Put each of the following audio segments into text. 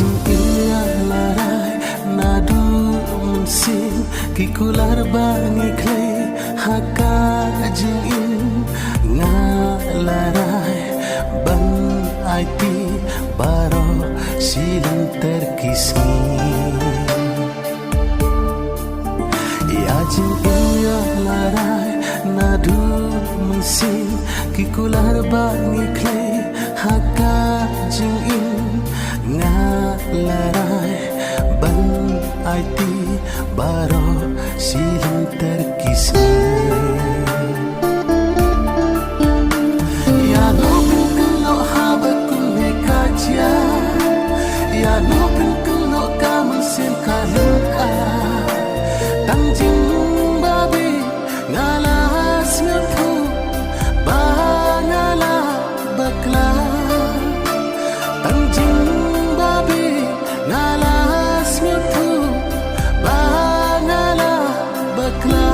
jing iya larai nadu munsin kikular bangi clay haka jing in nga larai ban IT baro silang terkismi ya jing iya larai nadu munsin kikular bangi clay haka jing in nga larai ban IT baro silang terkismi ya nopin kelo habakun hekaja ya nopin kelo kaman sen kaluka tangjing babi ngalas ngatu bangala bakla tangjing babi ngalas ngatu bangala bakla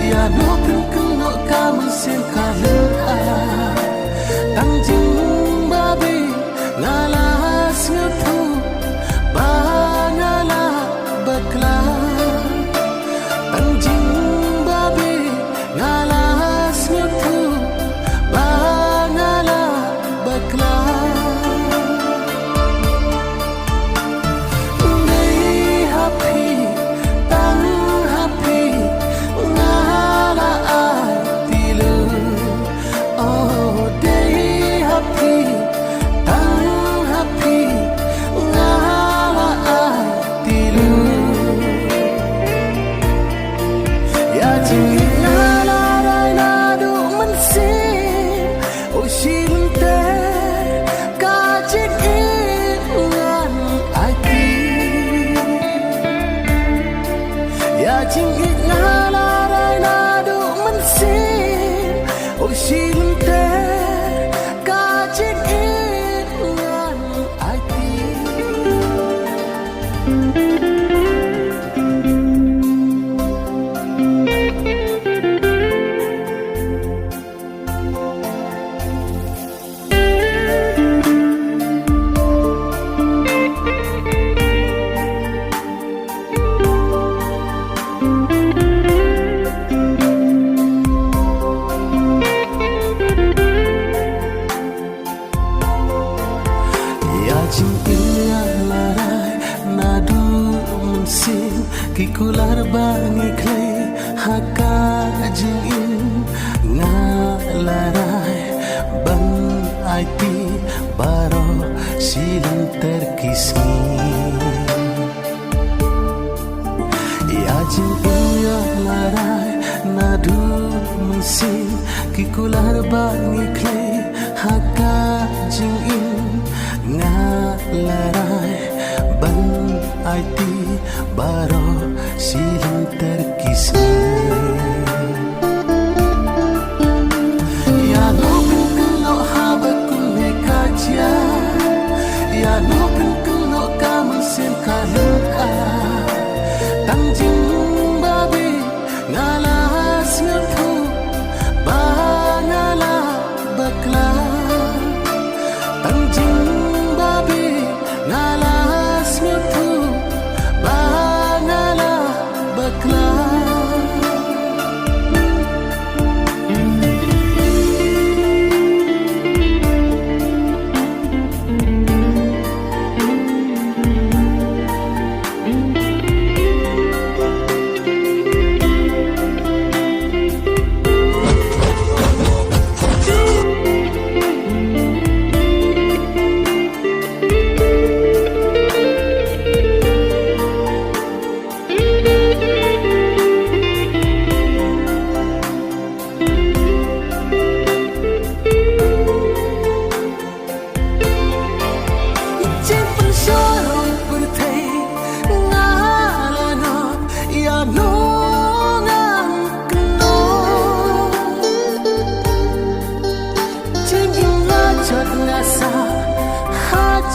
ya nopin kelo kaman sen kaluka tangjing babi ngalas ngatu bangala bakla tangjing babi ngalas ngatu bangala bakla kikular bangi clay haka jing in nga larai ban IT baro silang terkismi ya jing iya larai nadu munsin kikular bangi clay haka jing in nga larai ban IT baro silang terkismi ya nopin kelo habakun hekaja ya nopin kelo kaman sen kaluka tangjing babi ngalas ngatu bangala bakla tangjing babi ngalas ngatu bangala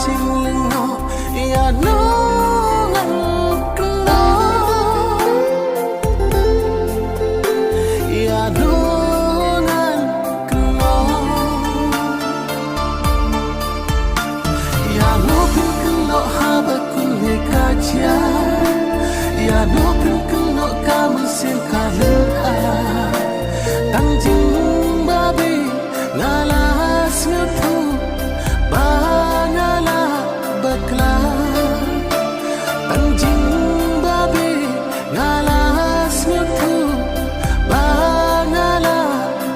sing lengo ya nungan kelo ya nungan kelo ya nupin kelo haba kunne kacia ya nupin kelo kamu sen kalen tangjing babi ngalas ngutu bangala bakla tangjing babi ngalas ngutu bangala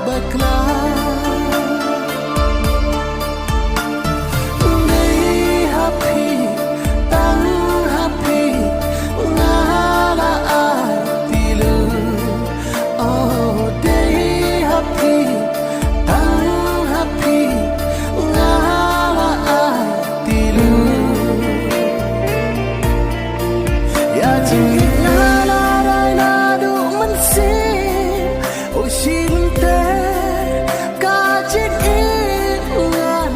bakla nei happy tang happy ngala atilu oh day happy tang happy ngala atilu ya jing ngala raina du mansin o shinte ka jik ngan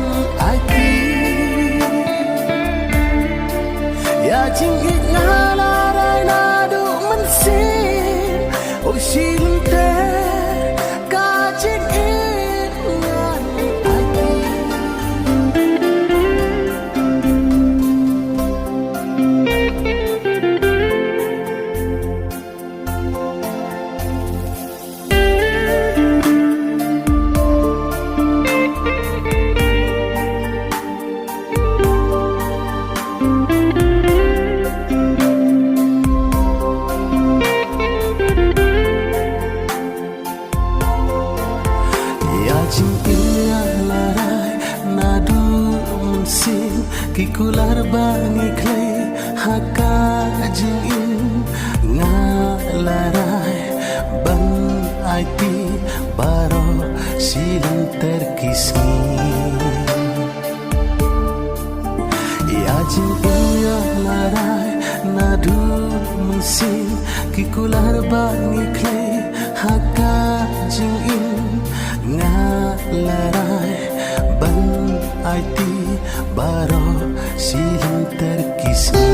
aki ya jing ngala raina du mansin o shinte ka jik ngan aki ya jing larai nadu munsin kikular bangi clay haka jing ngalarai ban aiti baro silang terkismi ya jing larai nadu munsin kikular bangi clay haka jing ngalarai ban aiti baro silang terkismi